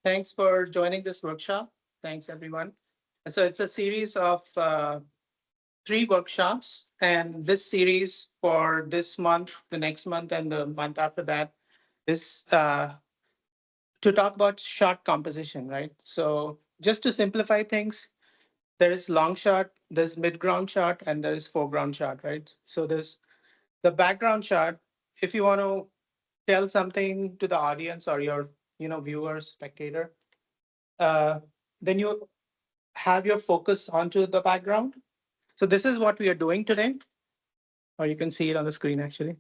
Thanks for joining this workshop. Thanks, everyone. So it's a series of three workshops, and this series for this month, the next month, and the month after that is to talk about shot composition, right? So just to simplify things, there is long shot, there's mid-ground shot, and there is foreground shot, right? So there's the background shot. If you want to tell something to the audience or your, viewer, spectator, uh, then you have your focus onto the background. So this is what we are doing today, or you can see it on the screen actually.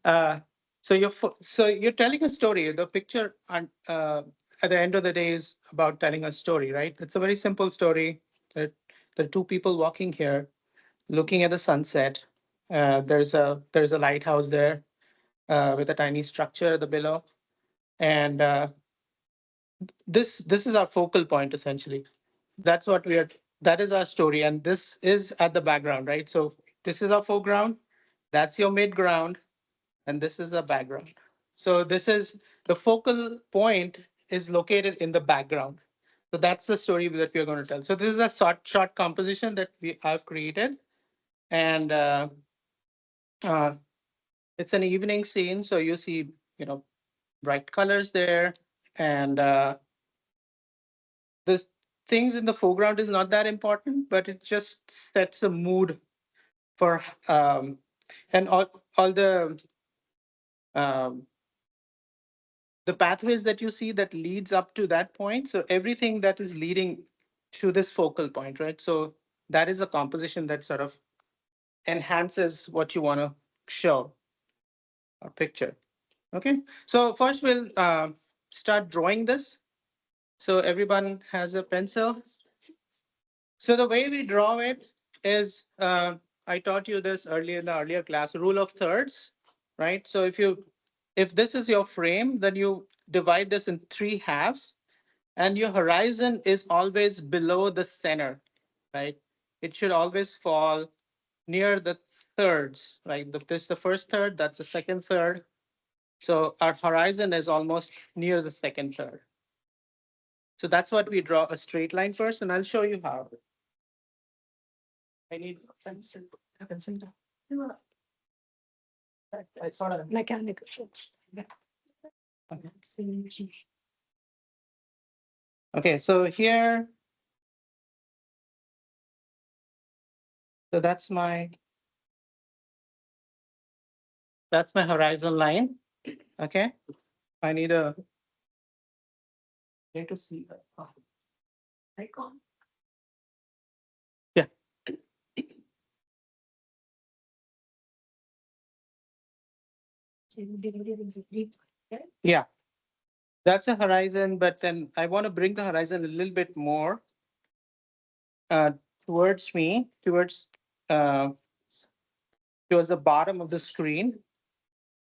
Uh, so you're telling a story. The picture at the end of the day is about telling a story, right? It's a very simple story. There are two people walking here, looking at the sunset. There's a lighthouse there with a tiny structure at the below, and this is our focal point essentially. That's what we are. That is our story, and this is at the background, right? So this is our foreground. That's your midground, and this is a background. So this is the focal point is located in the background. So that's the story that we are going to tell. So this is a short composition that we have created, and uh, it's an evening scene. So you see, bright colors there, and the things in the foreground is not that important, but it just sets a mood for and all um, the pathways that you see that leads up to that point. So everything that is leading to this focal point, right? So that is a composition that sort of enhances what you want to show or picture. Okay, so first we'll start drawing this. So everyone has a pencil. So the way we draw it is, I taught you this earlier in the earlier class, rule of thirds, right? So if this is your frame, then you divide this in three halves, and your horizon is always below the center, right? It should always fall near the thirds, right? This is the first third, that's the second third. So our horizon is almost near the second third. So that's what we draw a straight line first, and I'll show you how. I need a pencil. A pencil. It's not a mechanical. Yeah. Okay. Okay, so here, so that's my horizon line. Okay, I need to see that. Oh, icon. Yeah. Yeah, that's a horizon, but then I want to bring the horizon a little bit more uh, towards me, uh, towards the bottom of the screen,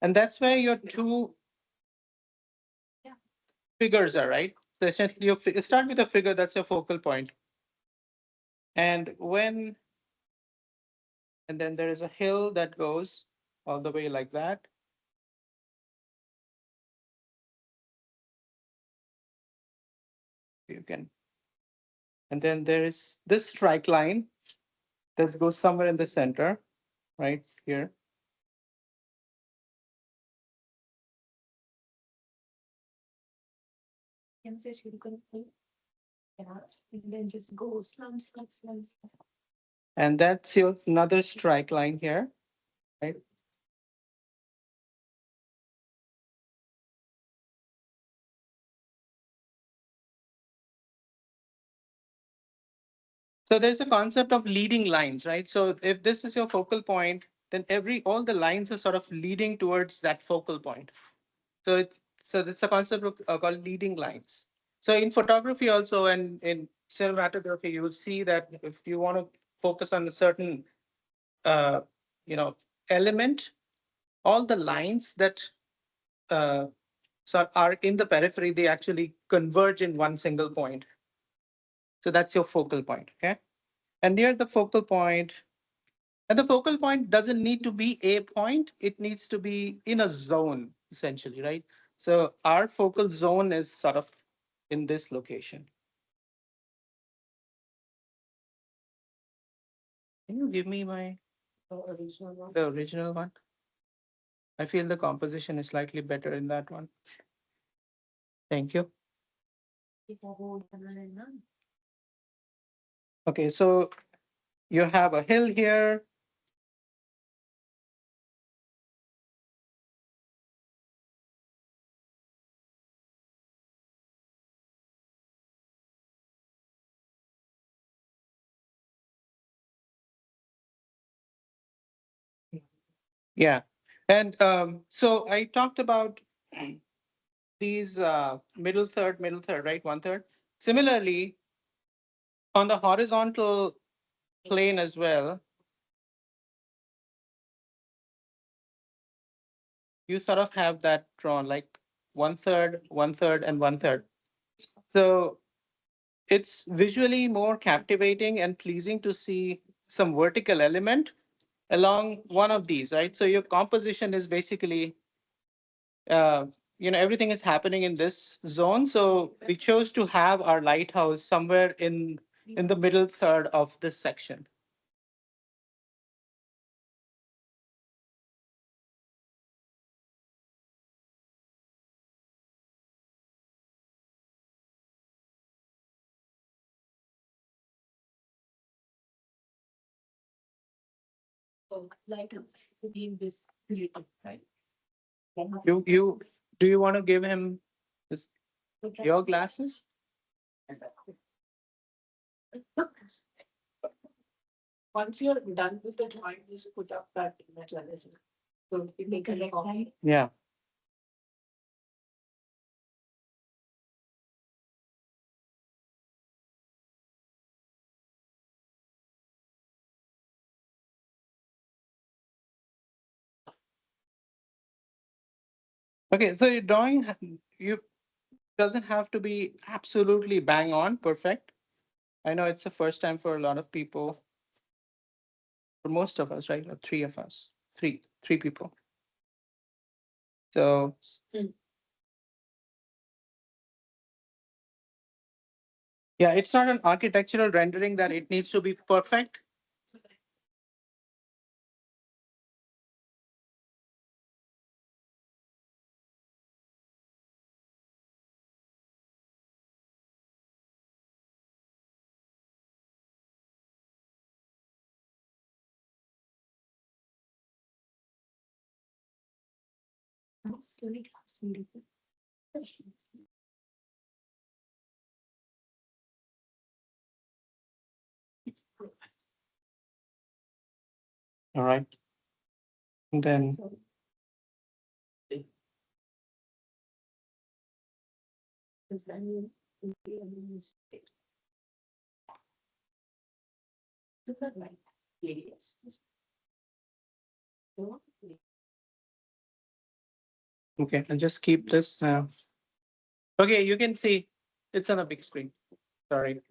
and that's where your two figures are, right? So essentially, start with a figure that's your focal point, and and then there is a hill that goes all the way like that. You can, and then there is this strike line that goes somewhere in the center, right here. And that's your another strike line here, right? So there's a concept of leading lines, right? So if this is your focal point, then all the lines are sort of leading towards that focal point. So it's a concept called leading lines. So in photography also and in cinematography, you will see that if you want to focus on a certain uh, you know element, all the lines that uh, are in the periphery, they actually converge in one single point. So that's your focal point. Okay. And near the focal point, and the focal point doesn't need to be a point, it needs to be in a zone, essentially, right? So our focal zone is sort of in this location. Can you give me my the original one? I feel the composition is slightly better in that one. Thank you. Okay, so you have a hill here. Yeah. And so I talked about these middle third, right? One third. Similarly, on the horizontal plane as well, you sort of have that drawn like one third, and one third. So it's visually more captivating and pleasing to see some vertical element along one of these, right? So your composition is basically, uh, everything is happening in this zone. So we chose to have our lighthouse somewhere in the middle third of this section. So lighthouse being this creative, right? You do you want to give him this your glasses? Once you're done with the drawing, just put up that image. So you make a copy. Yeah. Okay, so your drawing you doesn't have to be absolutely bang on perfect. I know it's the first time for a lot of people, for most of us, right? Or three of us, three people. So yeah, it's not an architectural rendering that it needs to be perfect. All right. And then okay, I'll just keep this. Okay, you can see it's on a big screen. Sorry.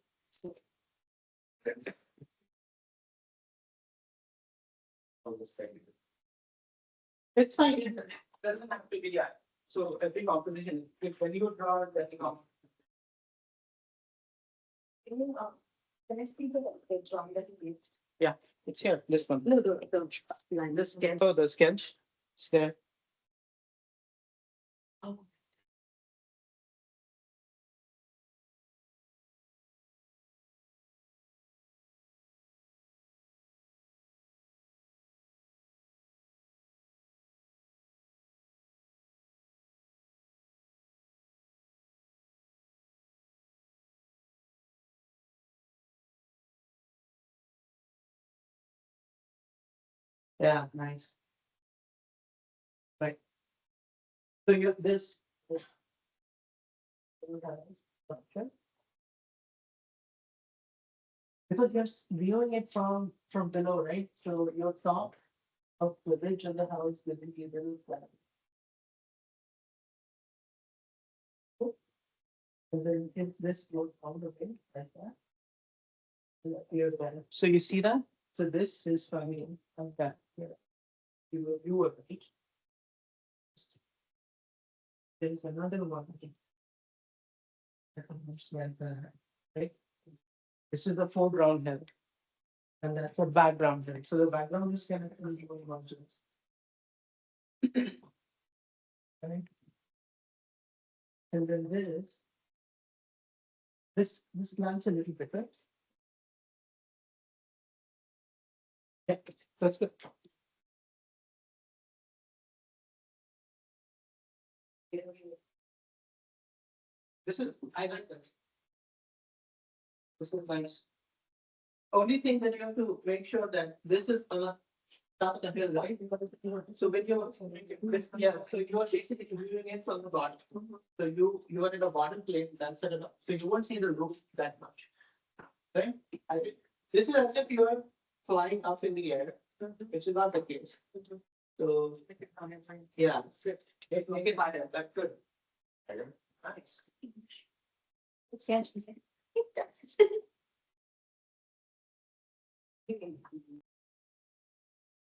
It's fine. It doesn't have to be that. So every composition, when you draw, then you know. Can I speak about the drawing that you did? Yeah, it's here. This one. No, the line, the sketch. Oh, the sketch. It's there. Oh. Yeah, nice. Right. So you have this. Because you're viewing it from below, right? So your top of the ridge of the house will be a little flat. And then if this goes all the way like that, it appears better. So you see that? So this is coming like that here. You were right. There's another one. Like that, right? This is the foreground head, and that's the background head. So the background is kind of going on to this. Right? And then this lands a little bit, right? Yeah, that's good. This is, I like this. This is nice. Only thing that you have to make sure that this is on the top of the hill, right? So when you're, yeah, so you're basically viewing it from the bottom. So you are in a bottom plane, that's it. So you won't see the roof that much, right? This is as if you are flying up in the air, which is not the case. So yeah, make it higher. That's good. Nice.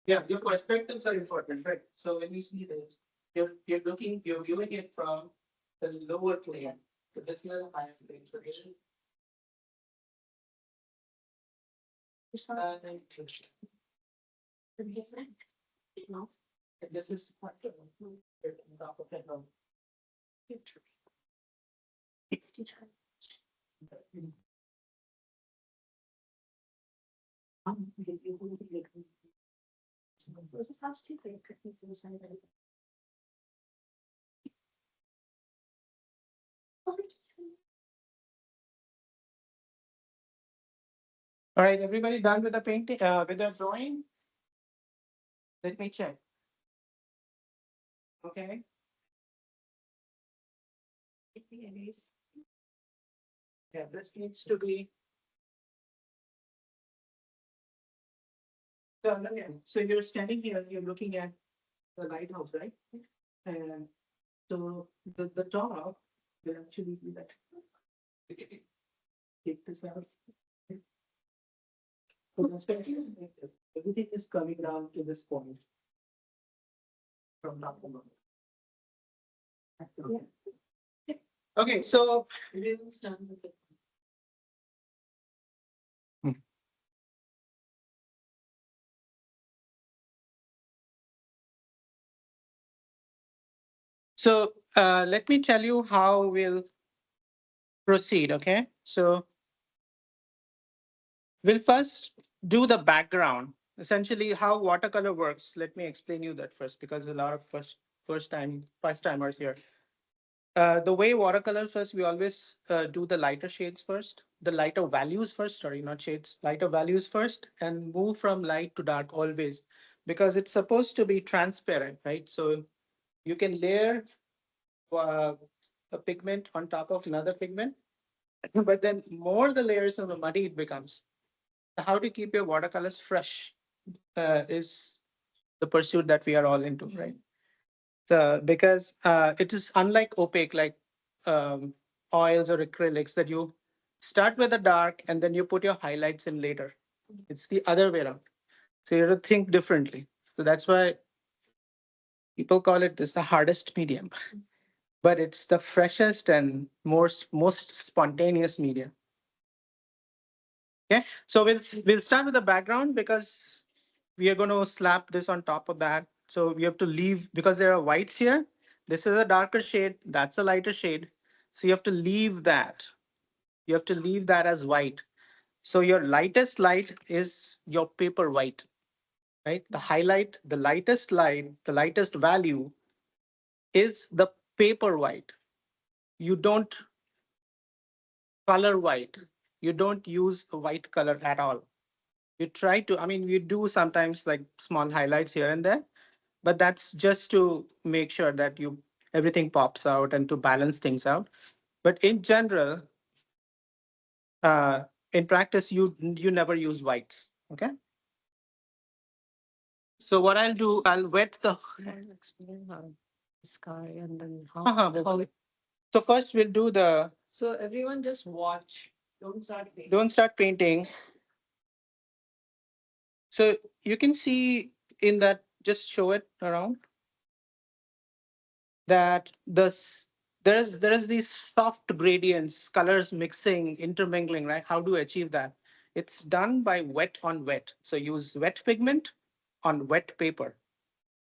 Yeah, your perspectives are important, right? So when you see this, you're viewing it from the lower plane. So this is the highest plane. So this is, this is what top of it. All right, everybody done with the painting, with the drawing? Let me check. Okay. Yeah, this needs to be. So you're standing here, you're looking at the lighthouse, right? And so the top will actually be that. Take this out. So that's where everything is coming down to this point. From top to bottom. Okay, so. So let me tell you how we'll proceed, okay? So we'll first do the background, essentially how watercolor works. Let me explain you that first, because a lot of first timers here. The way watercolor first, we always do the lighter shades first, the lighter values first, sorry, not shades, lighter values first, and move from light to dark always, because it's supposed to be transparent, right? So you can layer uh, a pigment on top of another pigment, but then more the layers of the muddy it becomes. How to keep your watercolors fresh is the pursuit that we are all into, right? So because it is unlike opaque, like um, oils or acrylics, that you start with the dark and then you put your highlights in later. It's the other way around. So you have to think differently. So that's why people call it this the hardest medium, but it's the freshest and most spontaneous medium. Okay, so we'll start with the background because we are going to slap this on top of that. So we have to leave because there are whites here. This is a darker shade. That's a lighter shade. So you have to leave that. You have to leave that as white. So your lightest light is your paper white, right? The highlight, the lightest light, the lightest value is the paper white. You don't color white. You don't use a white color at all. You try to, I mean, you do sometimes like small highlights here and there, but that's just to make sure that you everything pops out and to balance things out. But in general, uh, in practice, you never use whites. Okay. So what I'll do, I'll wet the. Explain how sky and then how. So first we'll do the. So everyone just watch. Don't start painting. Don't start painting. So you can see in that, just show it around, that There is these soft gradients, colors mixing, intermingling, right? How do you achieve that? It's done by wet on wet. So use wet pigment on wet paper,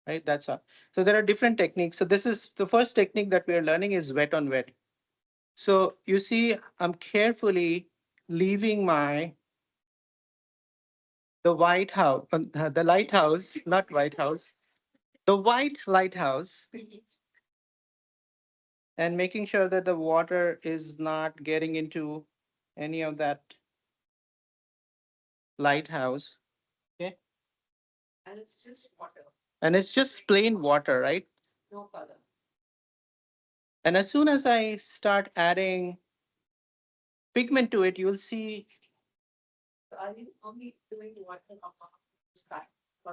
right? That's all. So there are different techniques. So this is the first technique that we are learning is wet on wet. So you see, I'm carefully leaving the White House, the lighthouse, not White House, the white lighthouse, and making sure that the water is not getting into any of that lighthouse. Okay. And it's just water. And it's just plain water, right? No color. And as soon as I start adding pigment to it, you'll see. Are you only doing water on the sky?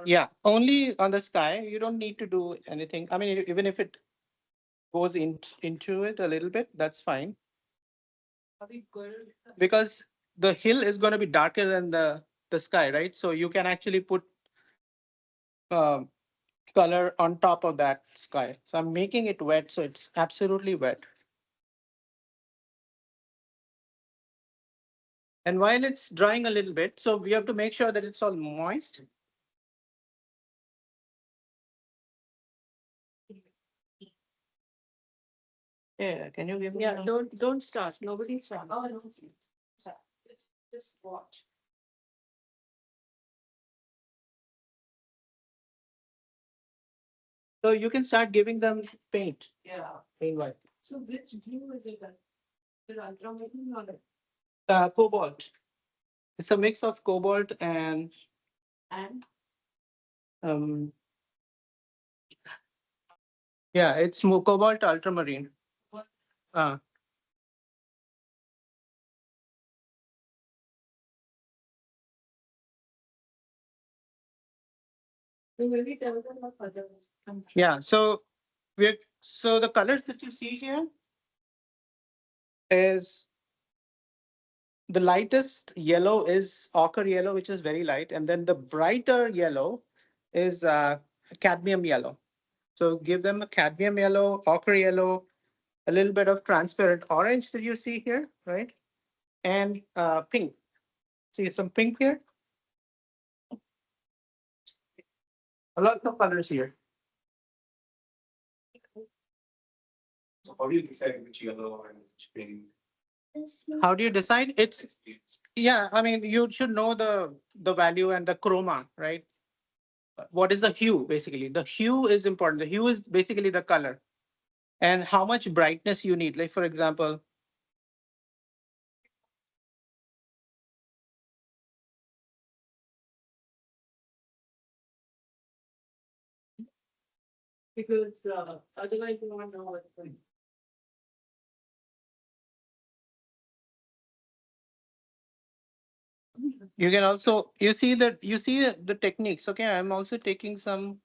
Yeah, only on the sky. You don't need to do anything. I mean, even if it goes into it a little bit, that's fine. Are we good? Because the hill is going to be darker than the sky, right? So you can actually put um, color on top of that sky. So I'm making it wet, so it's absolutely wet. And while it's drying a little bit, so we have to make sure that it's all moist. Yeah, can you give me? Yeah, don't start. Nobody start. Oh, no. Start. Just watch. So you can start giving them paint. Yeah. Paint white. So which blue is it? The ultramarine or cobalt. It's a mix of cobalt and um yeah, it's cobalt ultramarine. What? Uh, so maybe tell them what colors. Yeah, so the colors that you see here is the lightest yellow is ochre yellow, which is very light, and then the brighter yellow is cadmium yellow. So give them a cadmium yellow, ochre yellow, a little bit of transparent orange that you see here, right? And pink. See some pink here? A lot of colors here. So how do you decide which yellow and which pink? How do you decide? It's yeah, I mean you should know the value and the chroma, right? What is the hue basically? The hue is important. The hue is basically the color and how much brightness you need. Like for example, because otherwise you won't know what's going. You can also you see the techniques. Okay, I'm also taking some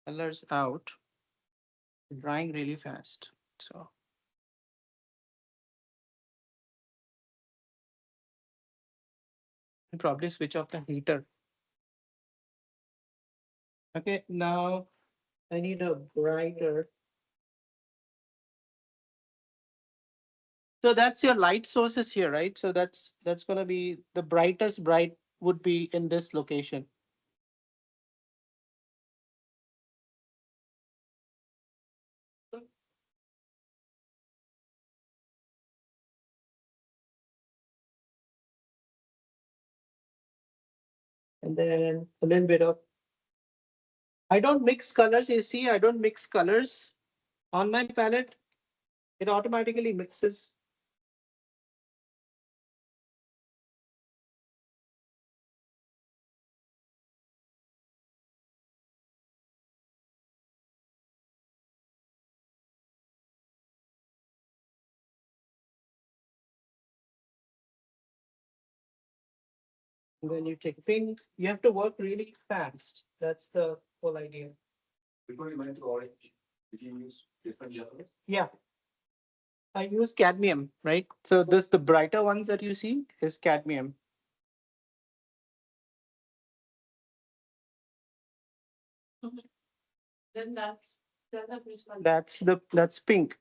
colors out, drying really fast. So I'll probably switch off the heater. Okay, now I need a brighter. So that's your light sources here, right? So that's gonna be the brightest bright would be in this location. And then a little bit of. I don't mix colors. You see, I don't mix colors on my palette. It automatically mixes. When you take pink, you have to work really fast. That's the whole idea. Before you went to orange, did you use different yellows? Yeah. I use cadmium, right? So this the brighter ones that you see is cadmium. Then that's the other which one? That's pink.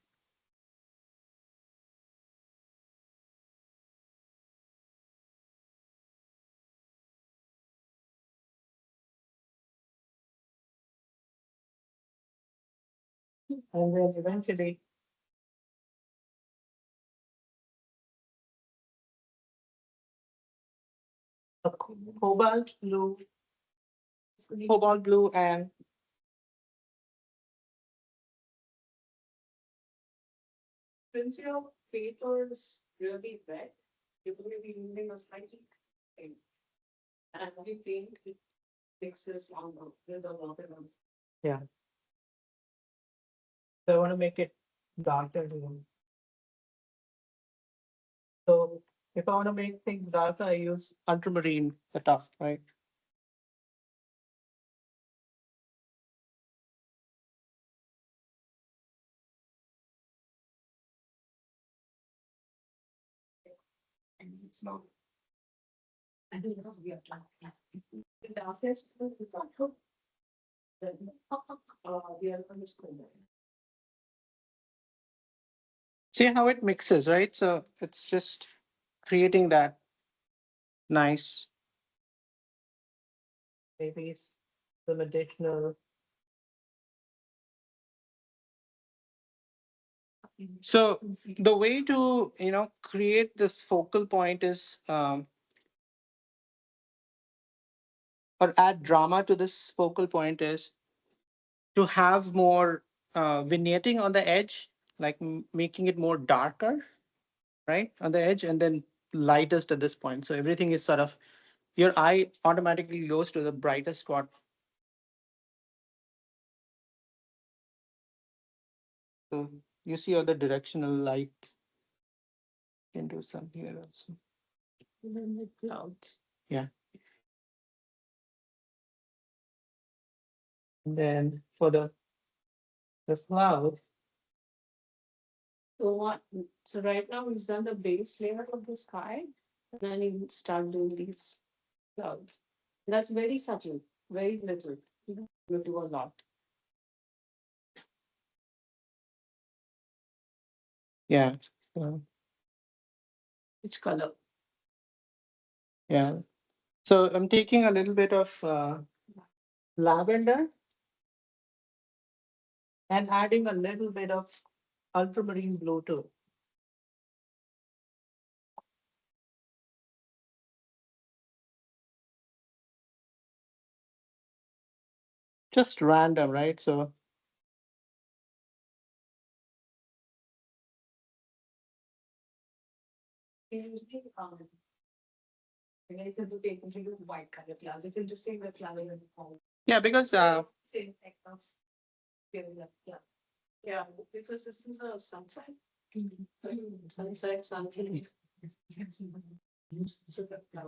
And then eventually a cobalt blue, and since your paper is really wet, you will be using a slightly thin. And we paint it mixes on with the water. Yeah. So I want to make it darker even. So if I want to make things darker, I use ultramarine, the tough, right? And it's not. I think it's weird. The darkest is also the other one is colder. See how it mixes, right? So it's just creating that nice, maybe some additional. So the way to, create this focal point is, or add drama to this focal point is to have more vignetting on the edge, like making it more darker, right, on the edge, and then lightest at this point. So everything is sort of, your eye automatically goes to the brightest spot. So you see all the directional light. You can do some here also. And then the clouds. Yeah. And then for the cloud. So what? So right now we've done the base layer of the sky, and then you start doing these clouds. That's very subtle, very little. You don't do a lot. Yeah. Which color? Yeah. So I'm taking a little bit of lavender and adding a little bit of ultramarine blue too. Just random, right? So white color clouds. You can just take the cloud and yeah, because same effect of giving that, yeah. Yeah, because this is a sunset. Sunset, sunset.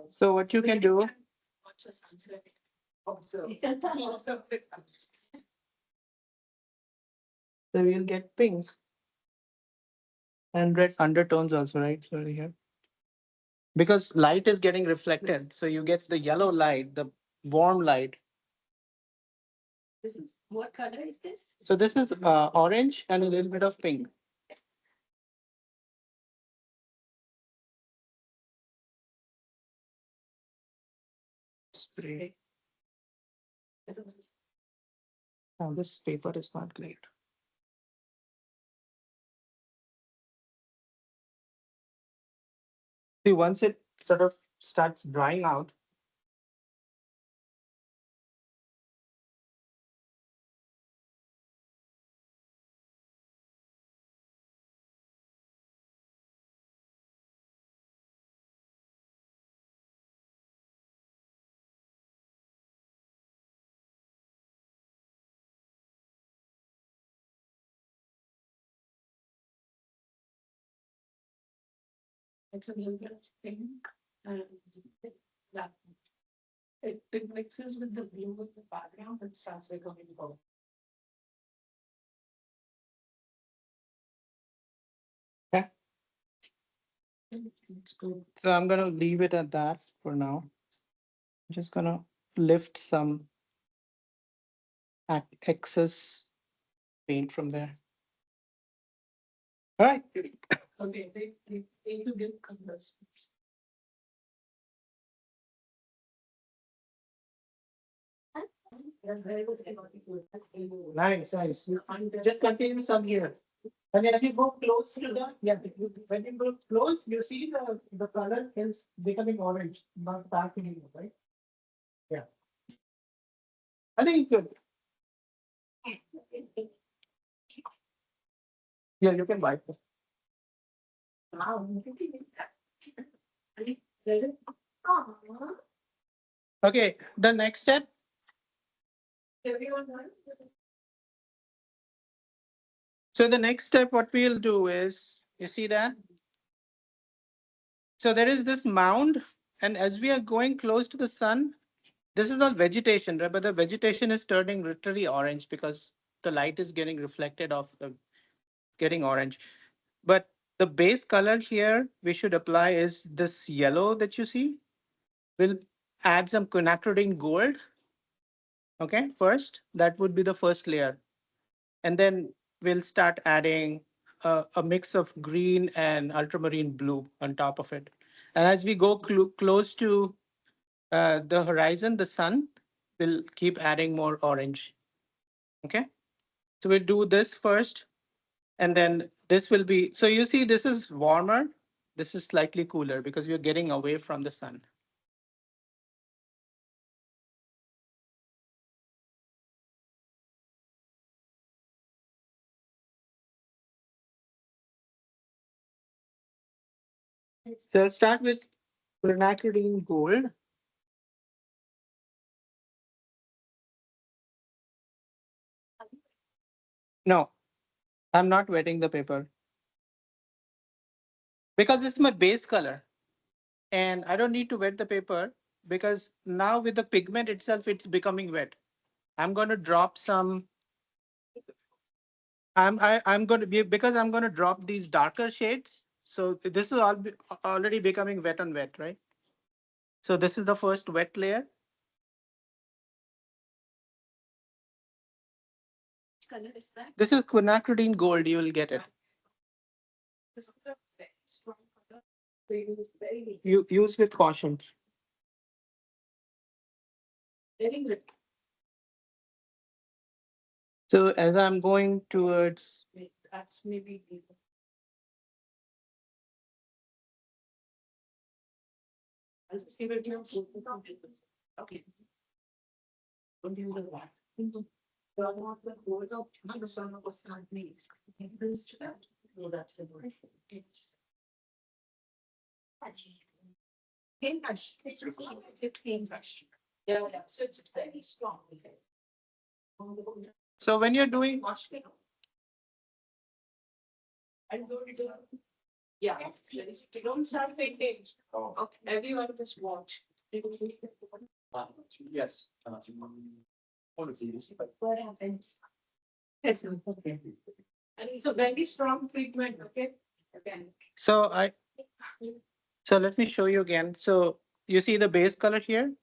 So what you can do, watch a sunset. Also. So you'll get pink and red undertones also, right? So here. Because light is getting reflected, so you get the yellow light, the warm light. This is what color is this? So this is orange and a little bit of pink. Spray. Now this paper is not great. See, once it sort of starts drying out, it's a little bit of pink and that it mixes with the blue of the background and starts becoming gold. Yeah. It's good. So I'm gonna leave it at that for now. I'm just gonna lift some excess paint from there. All right. Okay, they need to give colors. Nice, nice. Just continue some here. And as you go close to the, yeah, when you go close, you see the color is becoming orange, not dark anymore, right? Yeah. I think it's good. Yeah, you can buy it. Okay, the next step. So the next step, what we'll do is, you see that? So there is this mound, and as we are going close to the sun, this is all vegetation, right? But the vegetation is turning literally orange because the light is getting reflected off the getting orange. But the base color here we should apply is this yellow that you see. We'll add some quinacridone gold. Okay, first, that would be the first layer. And then we'll start adding a mix of green and ultramarine blue on top of it. And as we go close to the horizon, the sun, will keep adding more orange. Okay, so we'll do this first, and then this will be, so you see this is warmer, this is slightly cooler because we're getting away from the sun. So I'll start with quinacridone gold. No, I'm not wetting the paper because it's my base color. And I don't need to wet the paper because now with the pigment itself, it's becoming wet. I'm going to drop some. I'm going to be because I'm going to drop these darker shades. So this is already becoming wet on wet, right? So this is the first wet layer. Color is that? This is quinacridone gold. You will get it. This is a very strong color. You use with caution. Very good. So as I'm going towards, that's maybe I'll just give it to you. Okay. Don't use a lot. Not the gold of not the sun of the sun makes. This to that. No, that's the word. It's paintbrush. It's paintbrush. Yeah, yeah. So it's very strong. So when you're doing I'm going to yeah, they don't start painting. Oh. Okay, everyone just watch. Yes. What happens? Yes, okay. And it's a very strong treatment, okay? Again. So let me show you again. So you see the base color here?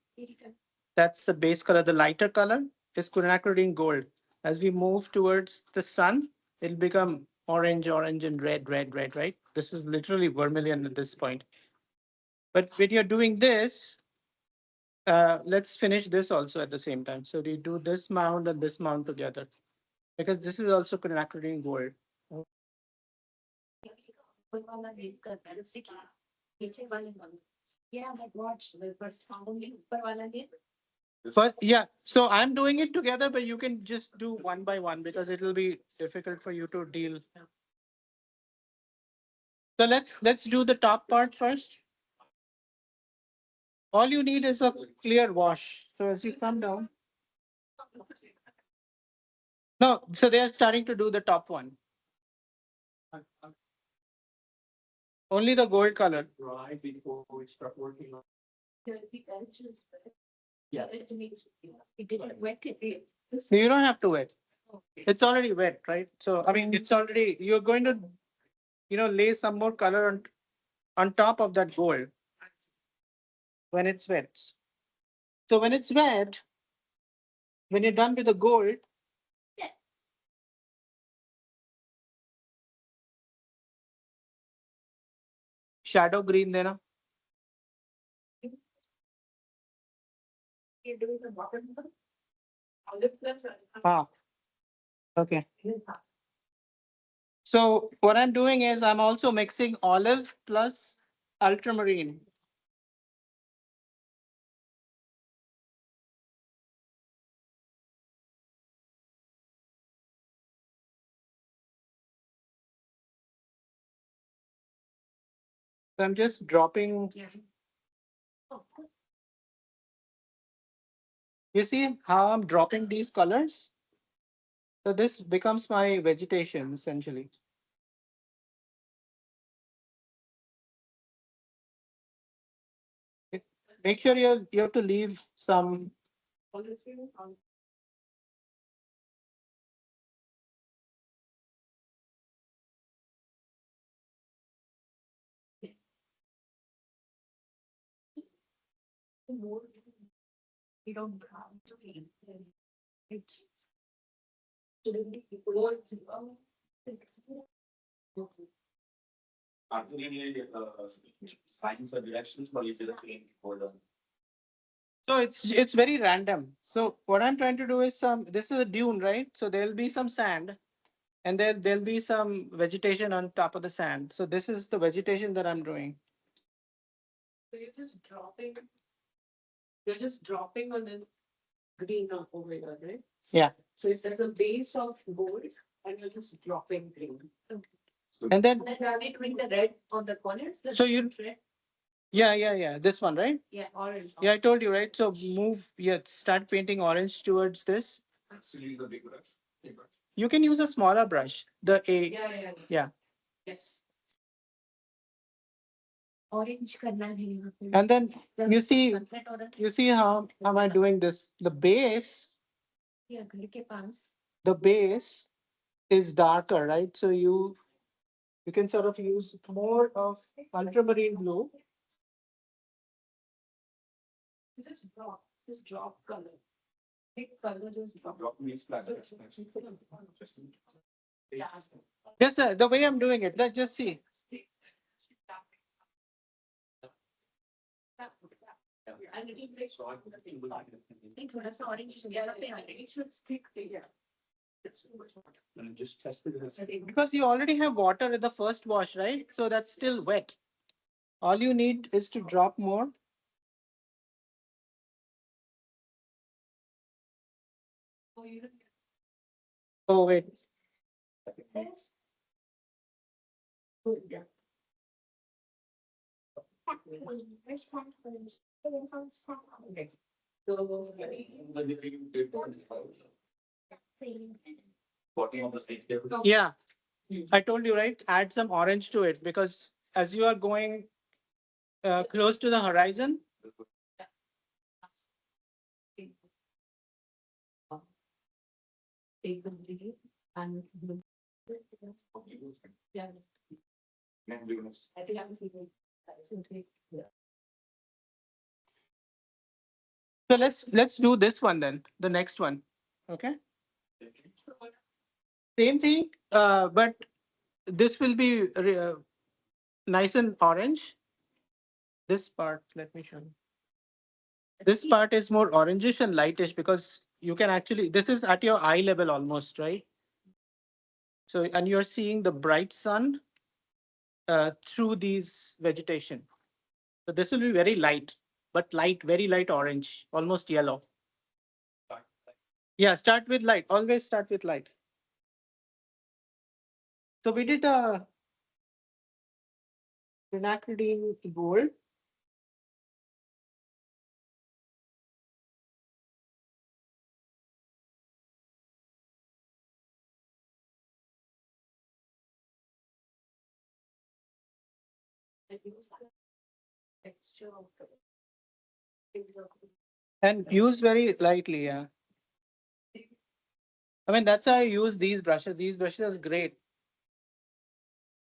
That's the base color. The lighter color is quinacridone gold. As we move towards the sun, it'll become orange, orange, and red, red, red, right? This is literally vermilion at this point. But when you're doing this, let's finish this also at the same time. So we do this mound and this mound together because this is also quinacridone gold. Yeah, but watch the first first, yeah. So I'm doing it together, but you can just do one by one because it will be difficult for you to deal. So let's do the top part first. All you need is a clear wash. So as you come down. No, so they are starting to do the top one. Only the gold color. Right before we start working on. Yeah. It didn't wet it. You don't have to wet. It's already wet, right? So I mean, it's already you're going to, lay some more color on top of that gold when it's wet. So when it's wet, when you're done with the gold, shadow green देना. You're doing the watercolor? Ah, okay. So what I'm doing is I'm also mixing olive plus ultramarine. So I'm just dropping. You see how I'm dropping these colors? So this becomes my vegetation essentially. It- Make sure you have to leave some. So it's very random. So what I'm trying to do is this is a dune, right? So there'll be some sand and then there'll be some vegetation on top of the sand. So this is the vegetation that I'm doing. So you're just dropping on the green over here, right? Yeah. So if there's a base of gold and you're just dropping green. And then are we doing the red on the corners? So you red? Yeah. This one, right? Yeah, orange. Yeah, I told you, right? So start painting orange towards this. You can use a smaller brush. The A. Yeah. Yes. Orange करना है यहाँ पे. And then you see how am I doing this? The base. Yeah, घर के पास. The base is darker, right? So you can sort of use more of ultramarine blue. Just drop color. Pick color, just drop. Yes, sir. The way I'm doing it, let's just see. थोड़ा सा orange ज्यादा पे आ रहा है. It should stick here. And just test it. Because you already have water in the first wash, right? So that's still wet. All you need is to drop more. Oh, wait. Yeah. Okay. Yeah, I told you, right? Add some orange to it because as you are going close to the horizon. Take the green and blue. Yeah. I think I'm thinking. So let's do this one then, the next one. Okay. Same thing, but this will be nice and orange. This part, let me show you. This part is more orangish and lightish because you can actually, this is at your eye level almost, right? So, and you're seeing the bright sun through these vegetation. So this will be very light, but light, very light orange, almost yellow. Yeah, start with light. Always start with light. So we did a Quinacridone gold. And use very lightly, yeah. I mean, that's how I use these brushes. These brushes are great.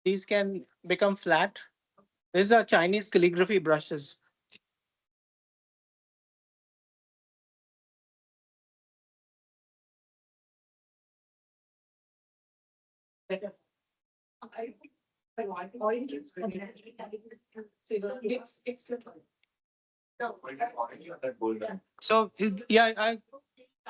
These can become flat. These are Chinese calligraphy brushes. So yeah,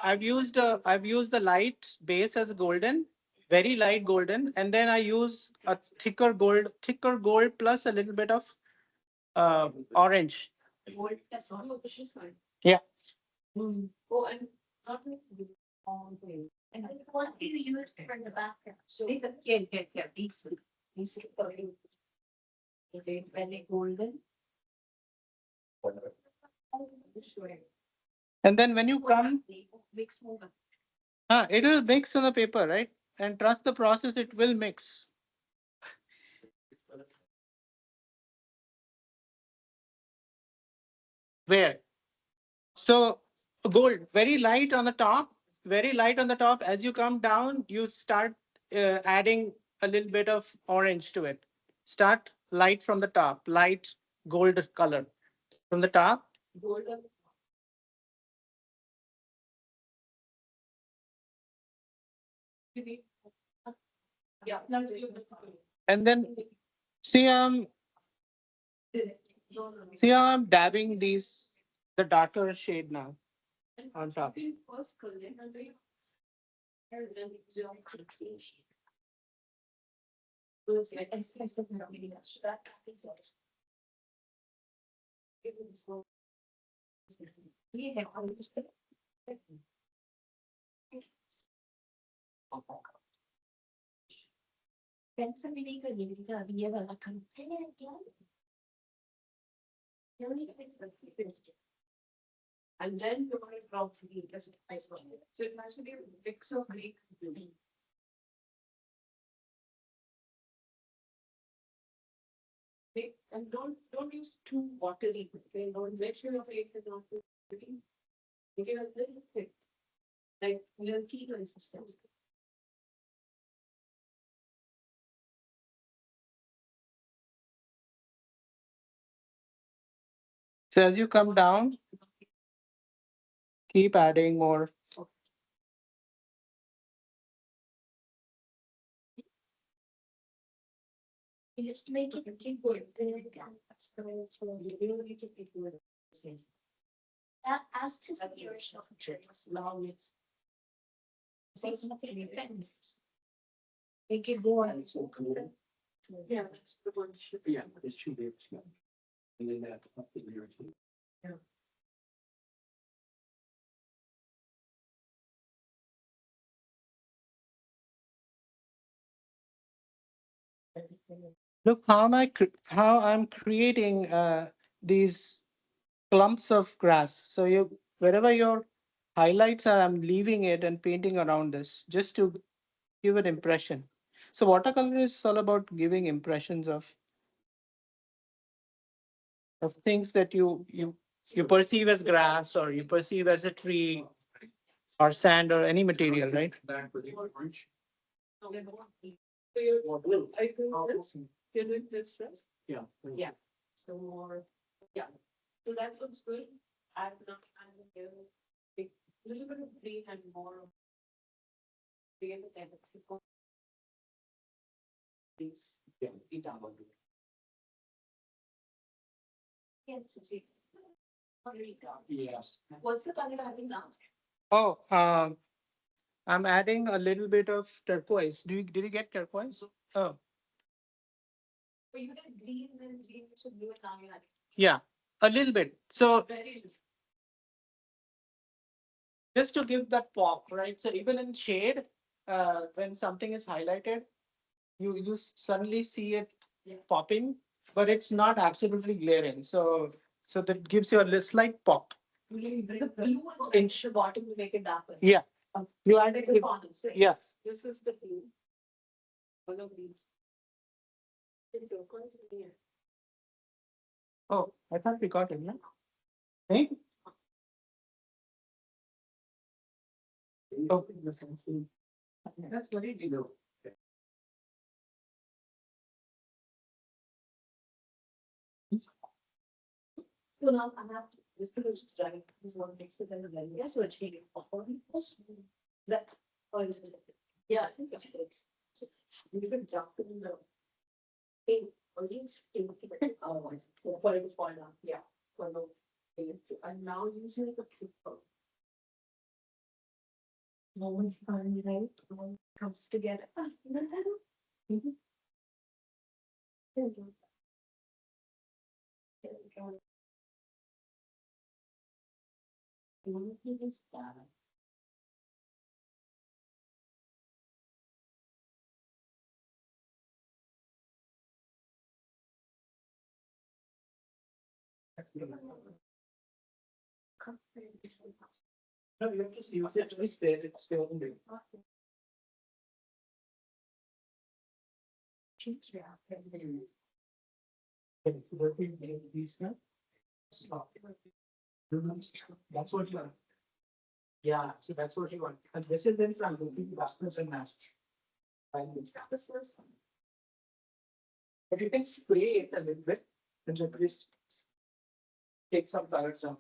I've used the light base as golden, very light golden, and then I use a thicker gold plus a little bit of orange. Yeah. Oh, and not like and what do you use for the background? So yeah, these two are very golden. And then when you come, Mix more. it will mix on the paper, right? And trust the process, it will mix. Where? So gold, very light on the top, very light on the top. As you come down, you start adding a little bit of orange to it. Start light from the top, light gold color from the top. Golden. Yeah. And then see, see how I'm dabbing these, the darker shade now on top. Yeah, pensa mi che diventa via dalla campagna. And then you're going to drop the as a nice one. So it has to be a mix of Greek and blue. And don't use too watery. Okay, don't make sure your face is not too pretty. Make it a little thick, like milky consistency. So as you come down, keep adding more. You just make it keep going. That's going to you don't need to keep doing the same. That as to the original picture, it's long. It's nothing depends. Make it go on. Yeah, that's the one. Yeah, it's 2 days. And then that up the year too. Look how how I'm creating these clumps of grass. So you wherever your highlights are, I'm leaving it and painting around this just to give an impression. So watercolor is all about giving impressions of things that you perceive as grass or you perceive as a tree or sand or any material, right? Back with the orange. So you're, I think this, you're doing this dress? Yeah. Yeah. So more, yeah. So that looks good. I'm not, I'm a little bit of green and more of green and these. Yeah, eat down. Yes, see. Yes. What's the color having now? Oh, I'm adding a little bit of turquoise. Did you get turquoise? Oh, So you did green, then green to blue, and now you're adding. yeah, a little bit. So Very. just to give that pop, right? So even in shade, when something is highlighted, you suddenly see it Yeah. popping, but it's not absolutely glaring. So that gives you a slight pop. The blue in the bottom to make it darker. Yeah. You add Like it. the corners, right? Yes. This is the blue. One of these. Oh, I thought we got it. No? Hey? Oh, That's what it is. So now I have to, this is just driving, this one makes it and then, yes, so it's changing. That, or is it? Yeah, I think it's good. So you can jump in the. In, or these, otherwise, what it was falling down, yeah. For no. I'm now using the people. Moment fun, right? All comes together. Mhm. There we go. There we go. One thing is that. No, you have to use it to stay, it's still on the. Change your outfit. It's working with these now. Stop. That's what you want. Yeah, so that's what you want. And this is then from the backwards and masks. This is. But you can spray it a little bit and just take some colors off.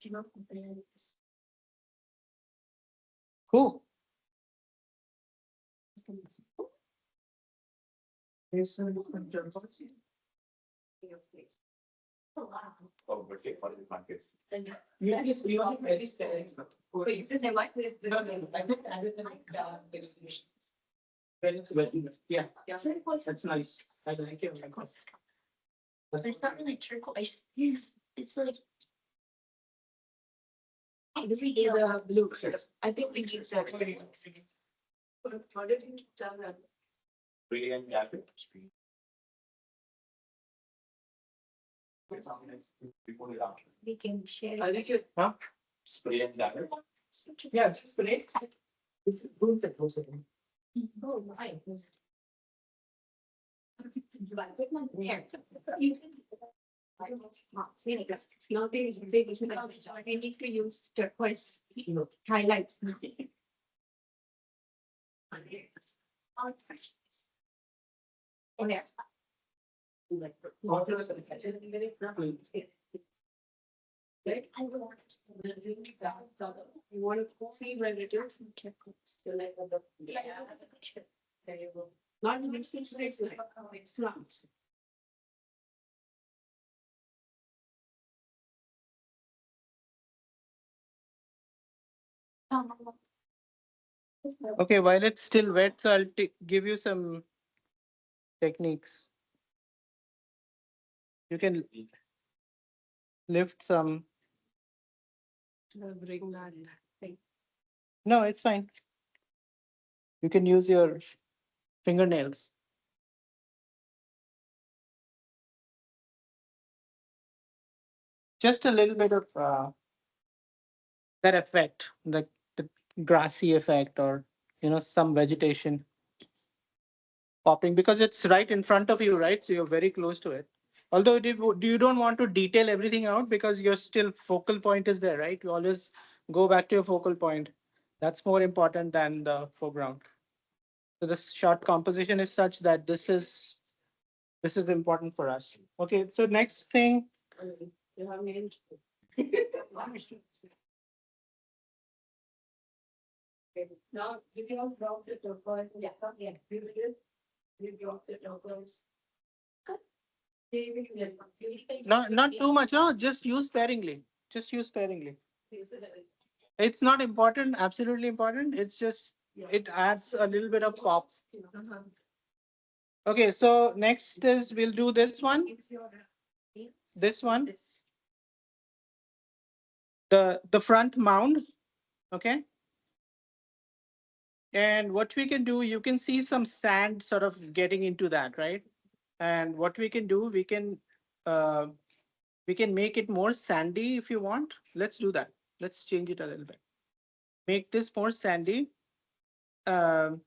Do you know this? Cool. Here's some different germs. Oh, wow. Oh, but for the market. You can just leave it very sparing. Wait, you just say what with? No, no, I just added them destination. When it's wet, yeah, Turquoise. that's nice. I like it. It's not really turquoise. It's like. This is the blue. I think we use that. How did you tell that? Brilliant jacket. Before it after. We can share. I think you, huh? Spray and jacket. Yeah, just spray. Who's that person? Oh, my. Here. You can. I need to use turquoise highlights. Oh, yes. Water is an effect. I want. You want to see where it is? There you go. Not even 6 minutes, like, slumps. Okay, while it's still wet, so I'll give you some techniques. You can lift some. Bring that thing. No, it's fine. You can use your fingernails. Just a little bit of that effect, the grassy effect, or some vegetation popping, because it's right in front of you, right? So you're very close to it. Although you don't want to detail everything out because your still focal point is there, right? You always go back to your focal point. That's more important than the foreground. So the shot composition is such that this is important for us. Okay, so next thing. Now, if you don't drop the turquoise, yeah, you drop the turquoise. Not too much. No, just use sparingly. Just use sparingly. It's not important, absolutely important. It's just, it adds a little bit of pop. Okay, so next is we'll do this one. This one. The front mound. Okay. And what we can do, you can see some sand sort of getting into that, right? And what we can do, uh, we can make it more sandy if you want. Let's do that. Let's change it a little bit. Make this more sandy. Um,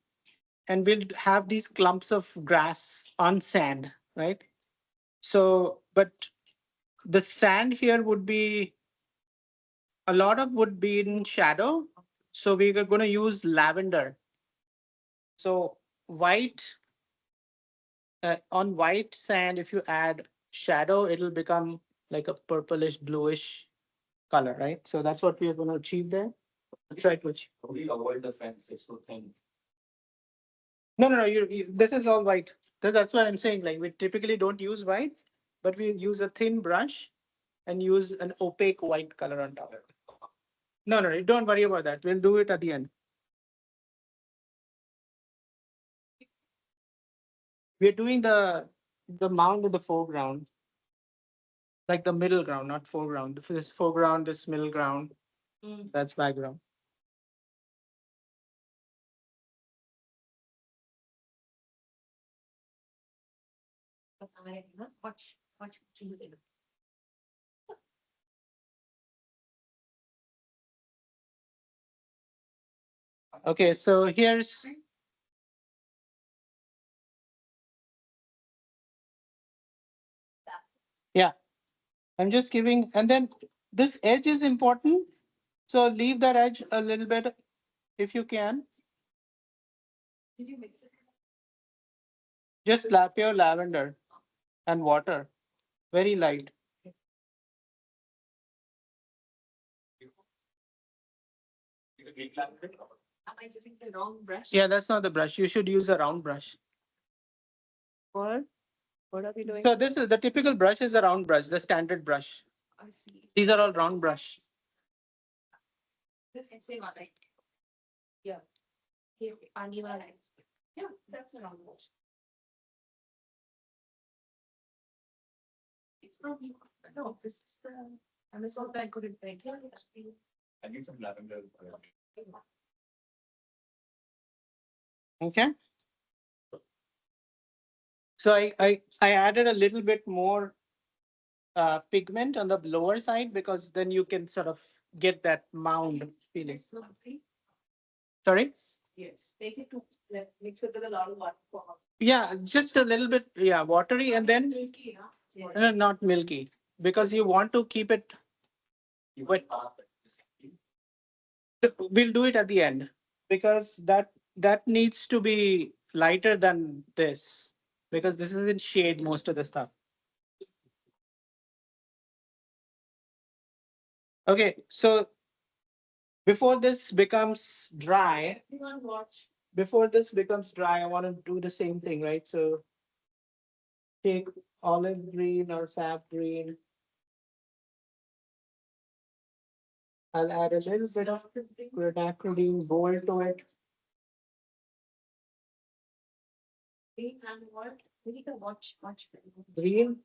and we'll have these clumps of grass on sand, right? So, but the sand here would be, a lot of would be in shadow. So we are going to use lavender. So white, on white sand, if you add shadow, it'll become like a purplish bluish color, right? So that's what we are going to achieve there. Try to achieve. Only avoid the fence, it's so thin. No. This is all white. That's what I'm saying. Like we typically don't use white, but we use a thin brush and use an opaque white color on top. No, no, don't worry about that. We'll do it at the end. We're doing the mound in the foreground, like the middle ground, not foreground. This foreground, this middle ground, that's background. Watch. Okay, so here's yeah. I'm just giving, and then this edge is important. So leave that edge a little bit if you can. Did you mix it? Just pure lavender and water, very light. Am I using the wrong brush? Yeah, that's not the brush. You should use a round brush. What? What are we doing? So this is the typical brush is a round brush, the standard brush. I see. These are all round brush. This is same right? Yeah. Here, uneven lines. Yeah, that's a wrong brush. It's not you. No, this is the. I was thought I couldn't paint. I need some lavender. Okay. So I added a little bit more pigment on the lower side because then you can sort of get that mound feeling. Sorry? Yes. Take it to make sure there's a lot of water. Yeah, just a little bit, yeah, watery and then Milky, huh? Yeah. not milky because you want to keep it wet. We'll do it at the end because that needs to be lighter than this because this is in shade most of the stuff. Okay, so before this becomes dry, Everyone watch. before this becomes dry, I want to do the same thing, right? So take olive green or sap green. I'll add a little bit of quinacridone gold to it. Green and what? We need to watch. Green.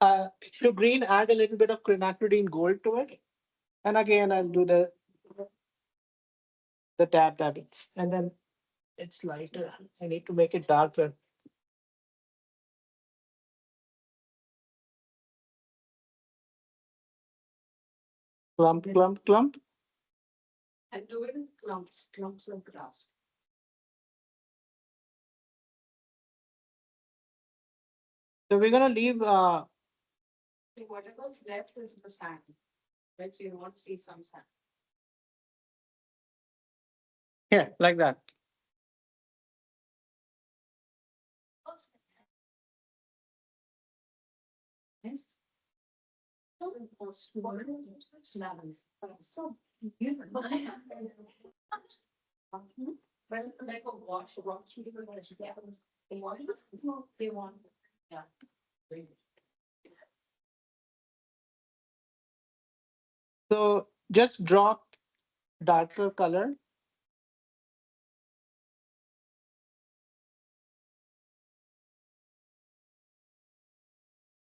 To green, add a little bit of quinacridone gold to it. And again, I'll do the dab it. And then it's lighter. I need to make it darker. Clump. And do it in clumps of grass. So we're gonna leave So whatever's left is the sand. Right, so you want to see some sand. here like that. Yes. So imposed so beautiful. But like a wash, they want, they want, yeah. So just drop darker color.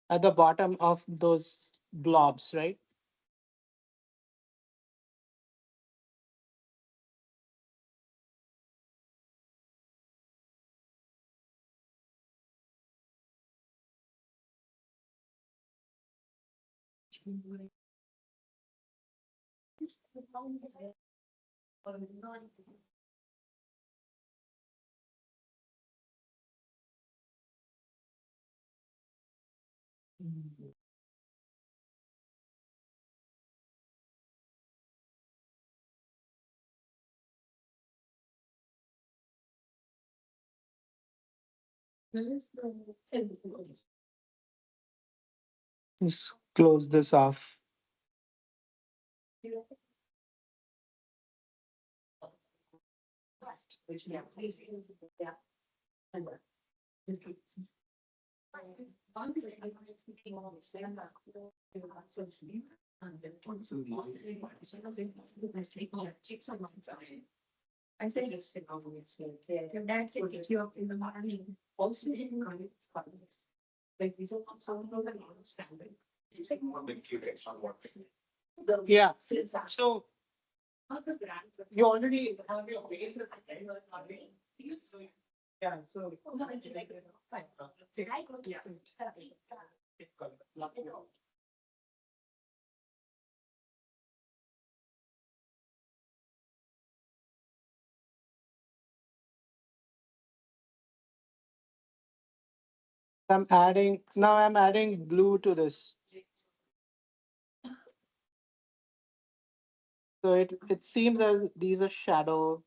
At the bottom of those blobs, right? Just close this off. Which, yeah, please, yeah. And just keep. One thing I was thinking on the sand, I said it's your dad can pick you up in the morning. Also, like these are not some of the standard. It's like more than few days on what. Yeah. So you already have your base. Yeah, so. I'm adding blue to this. So it seems as these are shadow.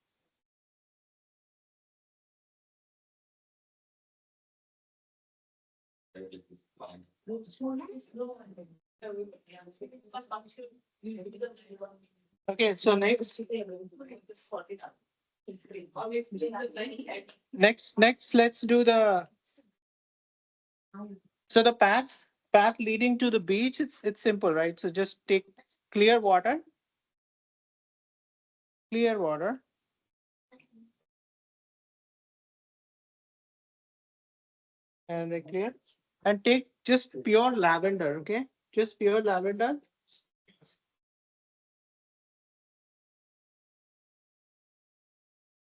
Okay, so next, let's do so the path leading to the beach, it's simple, right? So just take clear water, clear water. And they clear. And take just pure lavender, okay? Just pure lavender.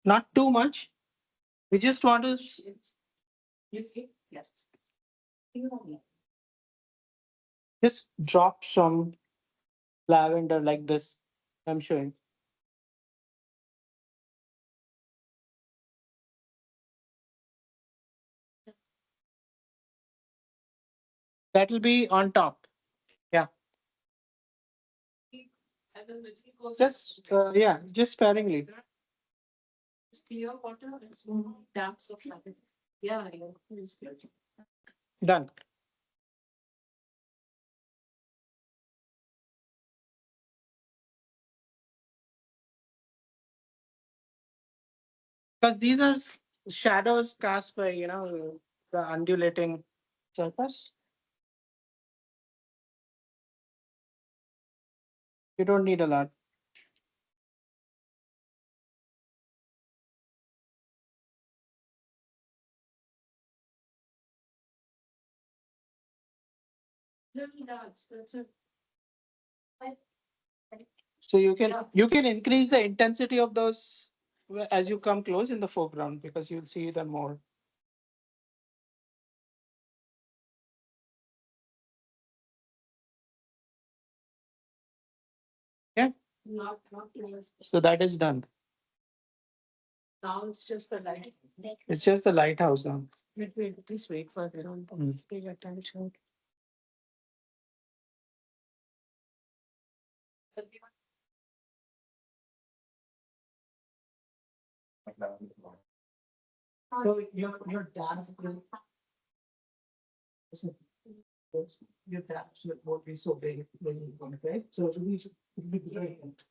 Not too much. We just want to just drop some lavender like this. I'm showing. That'll be on top. Yeah. Just yeah, just sparingly. Clear water and small taps of lavender. Yeah, Done. Because these are shadows cast by, the undulating surface. You don't need a lot. That's a. So you can increase the intensity of those as you come close in the foreground because you'll see them more. Yeah. Not. So that is done. Now it's just the light. It's just the lighthouse now. Wait, just wait for it on. Pay attention. So your dad your dad won't be so big when you go to bed. So it'll be brilliant.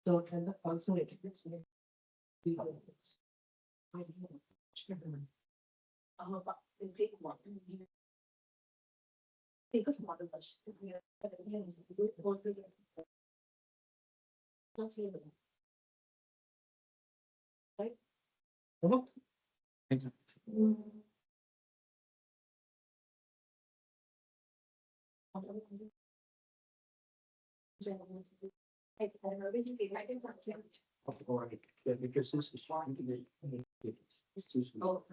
So and also it gets Take one. Take a smaller brush. Let's see. Because this is trying to be. It's too small.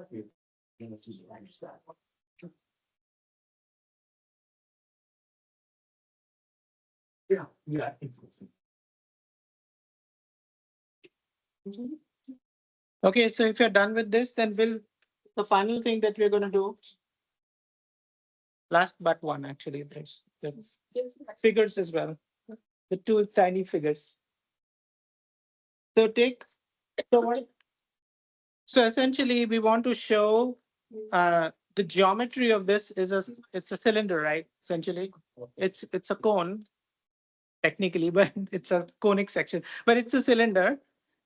Yeah, yeah. Okay, so if you're done with this, then the final thing that we're gonna do. Last but one, actually, there's the figures as well. The two tiny figures. So so what? So essentially, we want to show the geometry of this it's a cylinder, right? Essentially, it's a cone technically, but it's a conic section, but it's a cylinder.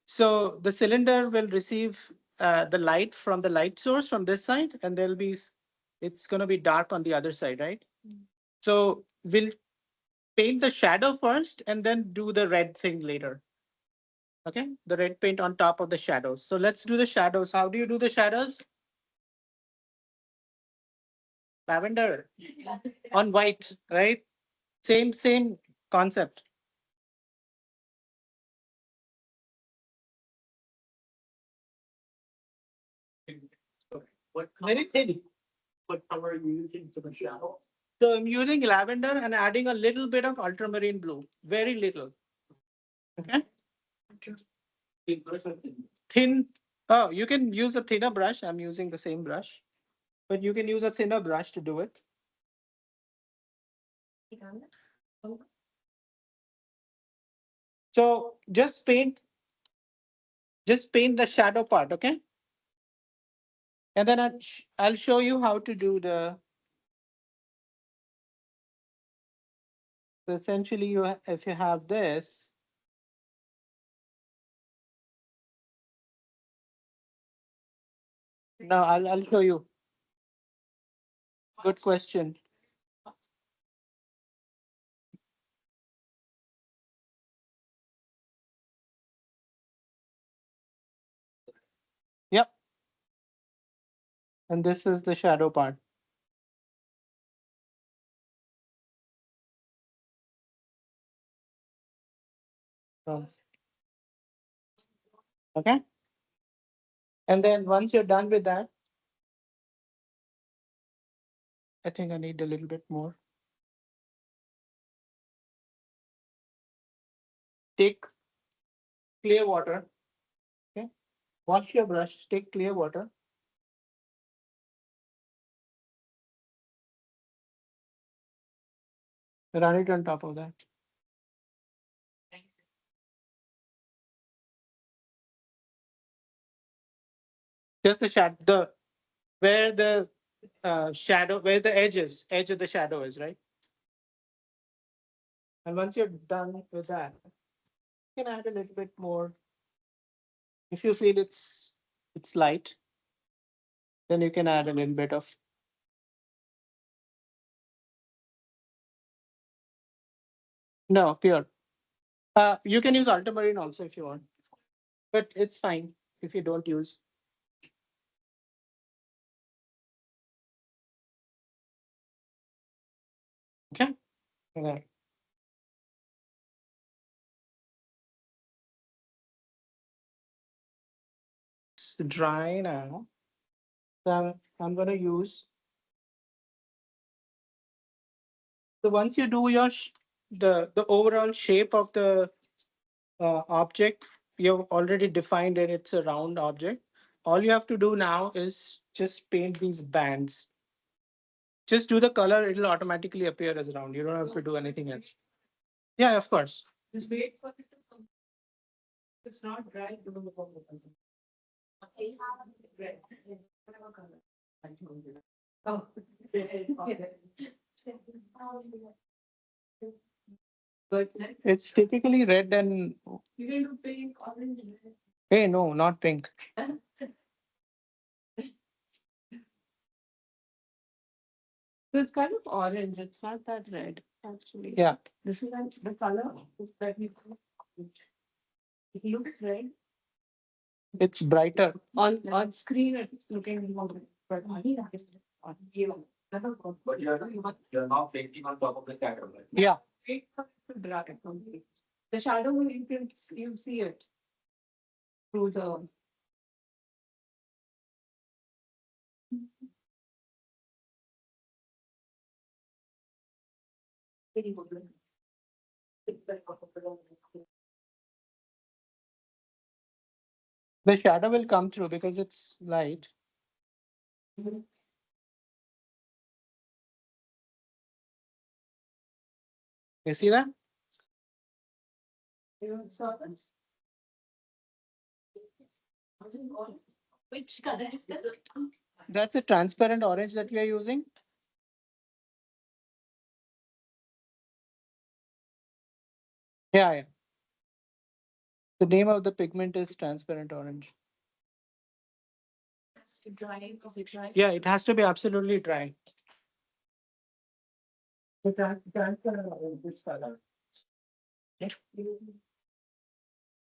So the cylinder will receive the light from the light source from this side, and it's going to be dark on the other side, right? So paint the shadow first and then do the red thing later. Okay, the red paint on top of the shadows. So let's do the shadows. How do you do the shadows? Lavender on white, right? Same concept. What Very color, thin. what color are you using for the shadow? So I'm using lavender and adding a little bit of ultramarine blue. Very little. Okay. Thin. Oh, you can use a thinner brush. I'm using the same brush, but you can use a thinner brush to do it. So just paint the shadow part, okay? And then I'll show you how to do the. So essentially, if you have this, no, I'll show you. Good question. Yep. And this is the shadow part. So, okay. And then once you're done with that, I think I need a little bit more. Take clear water. Okay. Wash your brush, take clear water. Run it on top of that. Just the shadow, where the shadow, where the edge of the shadow is, right? And once you're done with that, you can add a little bit more. If you feel it's light, then you can add a little bit of. No, pure. You can use ultramarine also if you want, but it's fine if you don't use. Okay. Okay. It's dry now. So I'm gonna use. So once you do your the overall shape of the object, you've already defined it. It's a round object. All you have to do now is just paint these bands. Just do the color; it'll automatically appear as round. You don't have to do anything else. Yeah, of course. Just wait for it to come. It's not dry. Do the color. Red. Whatever color. I told you. Oh. But it's typically red and. You can do pink, orange. Hey, no, not pink. So it's kind of orange. It's not that red, actually. Yeah. This is the color that we. It looks red. It's brighter. On screen, it's looking more red, but on you. But you're not painting on top of the shadow, right? Yeah. Wait for it to dry completely. The shadow will you see it through the. The shadow will come through because it's light. You see that? Which color is that? That's a transparent orange that we are using. Yeah, yeah. The name of the pigment is transparent orange. Has to dry. Is it dry? Yeah, it has to be absolutely dry. This color.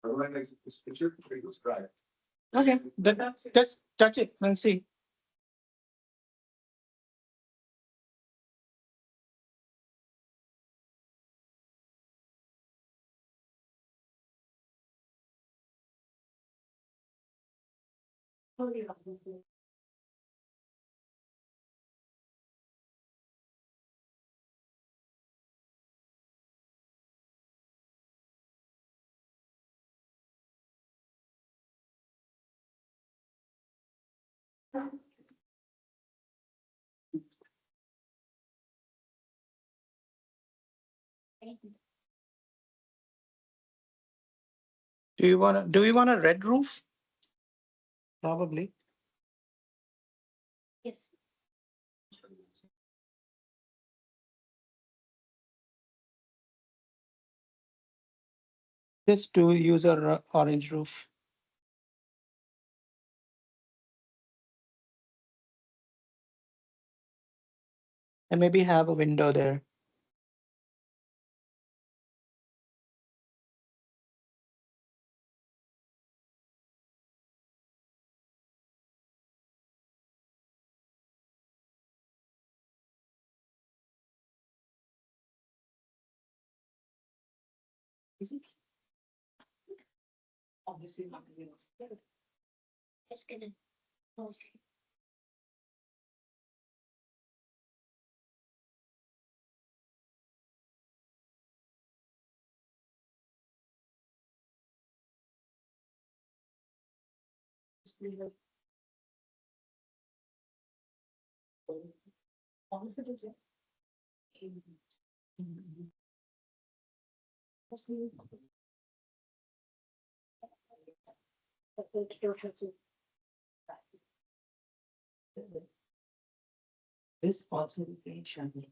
Everyone likes this picture, it was dry. Okay, then just touch it and see. Do we want a red roof? Probably. Yes. Just to use a orange roof. And maybe have a window there. Is it? Obviously not. Just gonna. Okay. This also be shiny.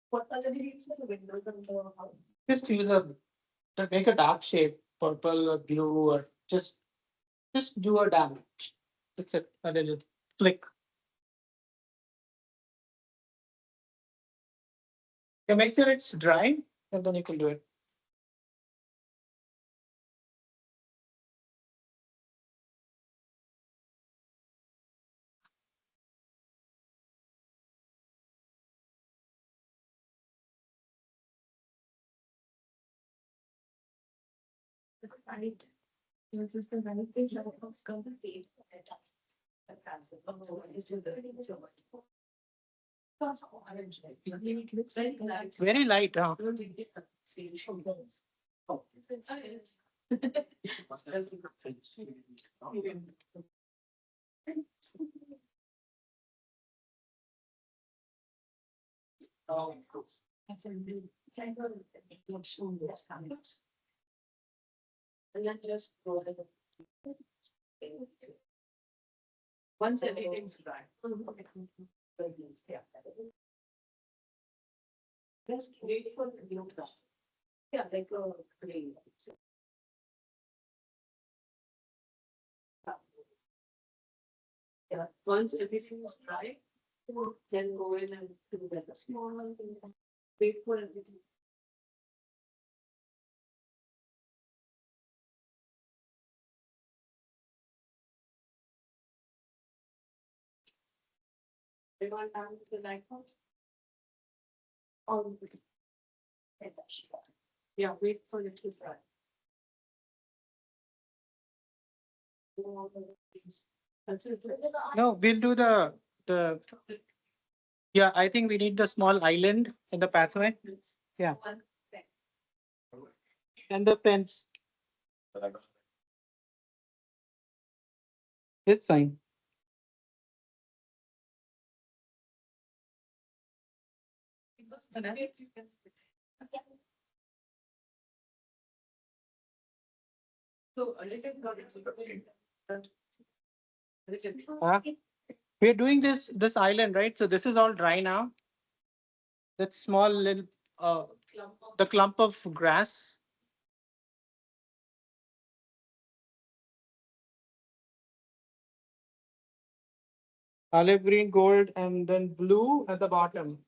What color did you use for the windows and the house? Just use to make a dark shade, purple or blue, or just do a damage. It's a little flick. Okay, make sure it's dry, and then you can do it. Right. This is the right page of the cover page. Very light, huh? And then just go ahead. Once everything's dry. Yeah. Just wait for the new stuff. Yeah, like green. Yeah, once everything is dry, then go in and do that small one. Wait for everything. They want down to the lighthouse. Oh. Yeah, wait for it to fry. That's it. No, we'll do the. Yeah, I think we need the small island in the pathway. Yeah. And the pens. It's fine. So we're doing this island, right? So this is all dry now. That small little uh, the clump of grass. Olive green, gold, and then blue at the bottom.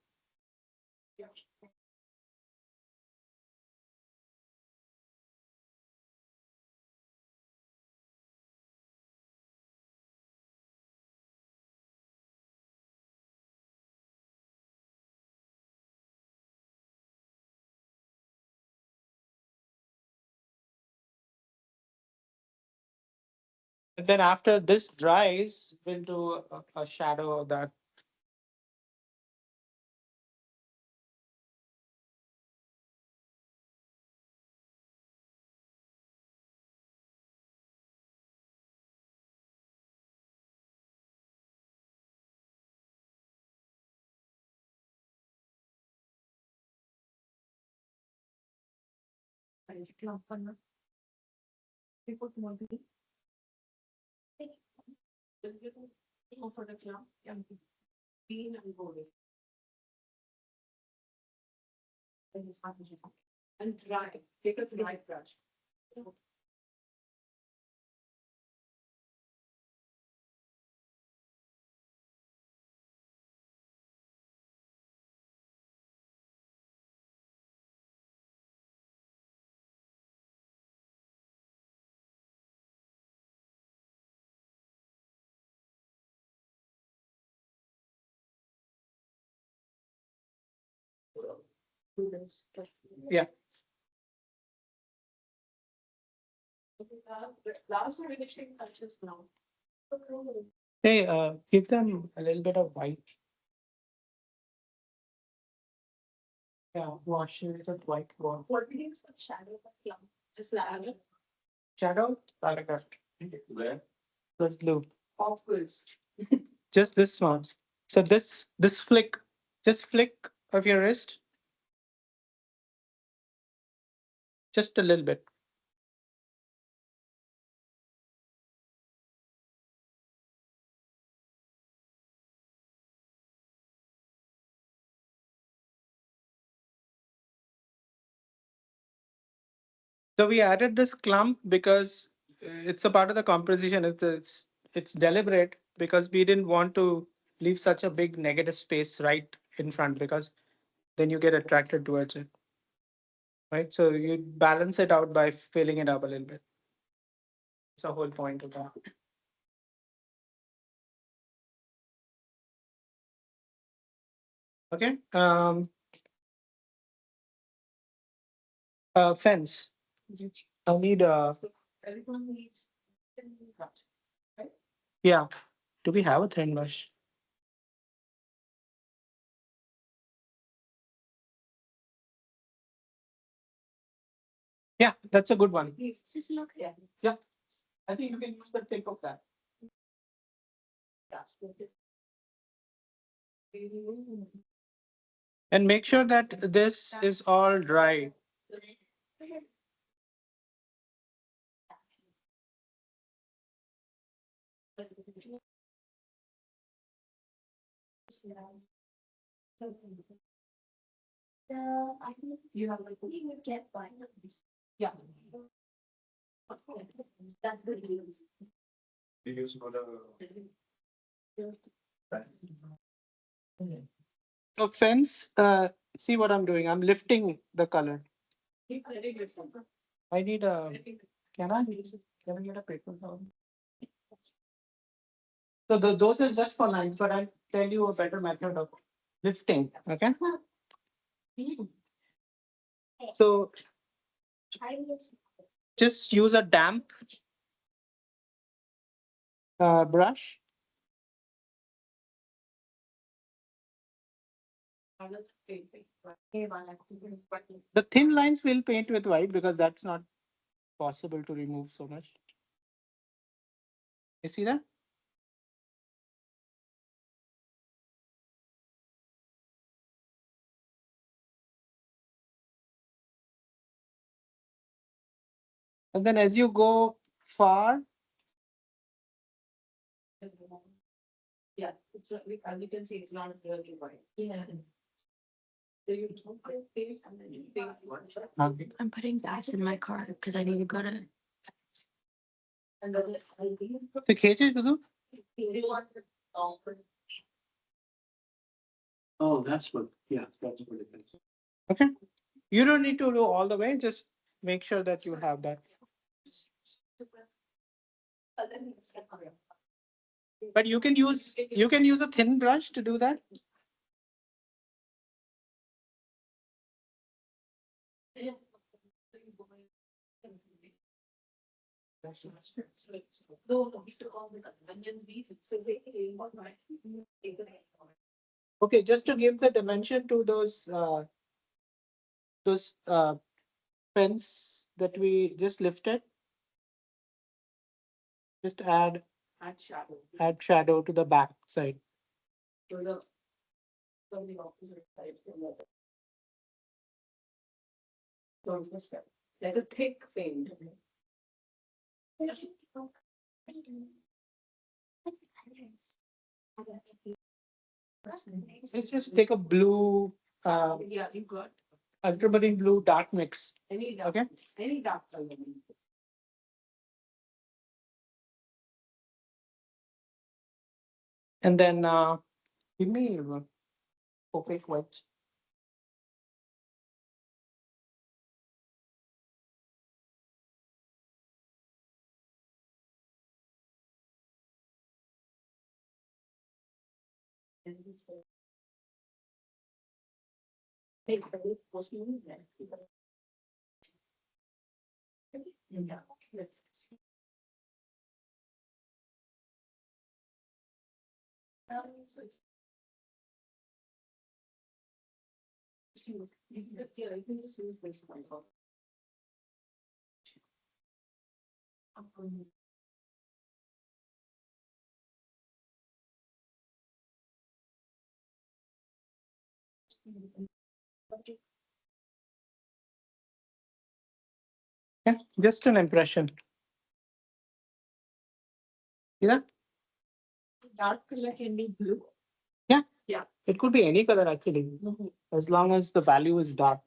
And then after this dries, we'll do a shadow of that. Yeah. Hey, give them a little bit of white. Yeah, wash it with white water. What is the shadow of the clump? Just lavender. Shadow, paragraph. Where? Plus blue. Of course. Just this one. So this flick, just flick of your wrist, just a little bit. So we added this clump because it's a part of the composition. It's deliberate because we didn't want to leave such a big negative space right in front because then you get attracted towards it. Right. So you balance it out by filling it up a little bit. It's the whole point of that. Okay. Fence. I need Everyone needs. yeah. Do we have a thin brush? Yeah, that's a good one. This is not clear. Yeah, I think you can use the tip of that. And make sure that this is all dry. I think you have like you would get by this. Yeah. That's the news. You use for the. So fence, see what I'm doing. I'm lifting the color. I need a, can I use it? Can I get a paper towel? So those are just for lines, but I'll tell you a better method of lifting, okay? So just use a damp brush. The thin lines will paint with white because that's not possible to remove so much. You see that? And then as you go far, Yeah, it's as you can see, it's not really white. Yeah. So you don't paint and then you paint one shot. I'm putting gas in my car because I need to go to. And then I think the cages, Gudu? you want it all. Oh, that's what, yeah, that's what it is. Okay. You don't need to do all the way, just make sure that you have that. But you can use a thin brush to do that. Okay, just to give the dimension to those pens that we just lifted. Just add shadow to the back side. So the opposite side from the. So it's like a thick paint. Let's just take a blue, Yeah, you got ultramarine blue dark mix. any dark, Okay. any dark color. And then give me opaque white. Yeah, you can just use this one. Yeah, just an impression. Yeah, Dark color can be blue. it could be any color actually, as long as the value is dark.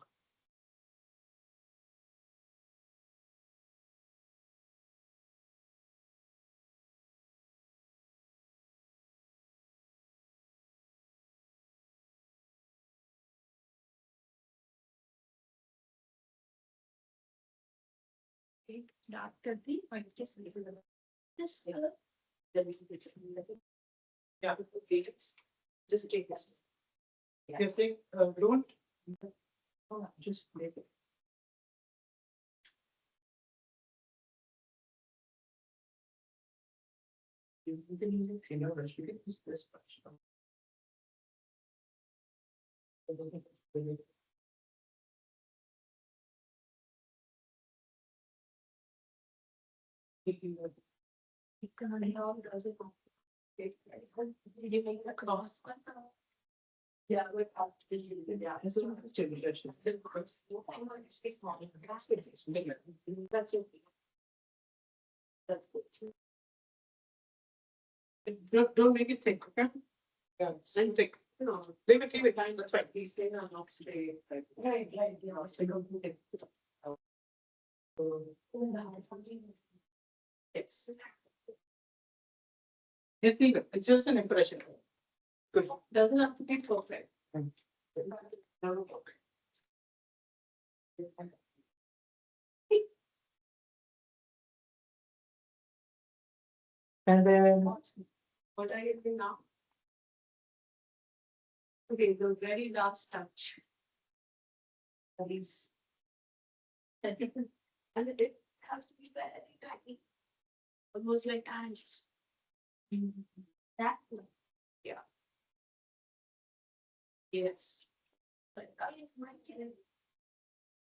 Dark color, I guess. This. Then we can put it in the. Yeah, just take this. You think, don't, Oh, just make it. You can use a thinner brush, you can use this brush. Did you make the cross? Yeah, with yeah. It's one of the two brushes. That's it. That's good too. don't make it thick, okay? Yeah, same thick. No, Leave it. time, that's right, these things are not straight. Right, you know, I don't think it. Yes. Just leave it. It's just an impression. Good. Doesn't have to be perfect. Mm. No, And then what are you doing now? Okay, the very last touch. That is. And it has to be very tiny. Almost like ants. That one. Yeah. Yes. But I might get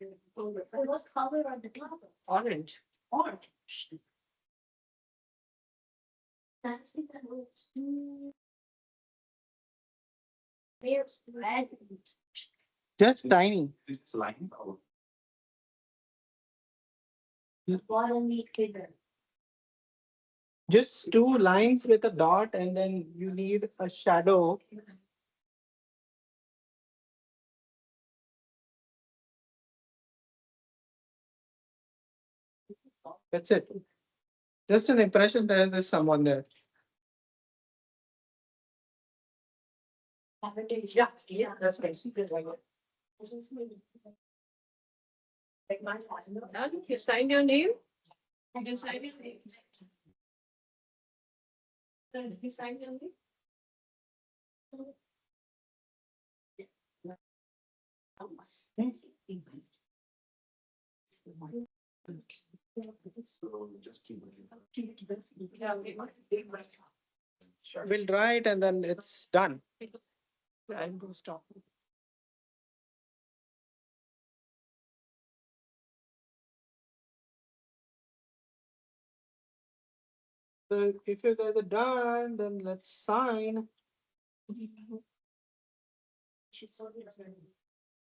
it. What's color on the top? Orange. Orange. That's the color. There's red. just tiny. It's line. Water meat bigger. Just two lines with a dot, and then you need a shadow. That's it. Just an impression that there's someone there. Yeah, yeah, that's nice. Like my sign. You sign your name? You can sign your name. You sign your name? Sure. We'll dry it and then it's done. I'm going to stop. So if you guys are done, then let's sign.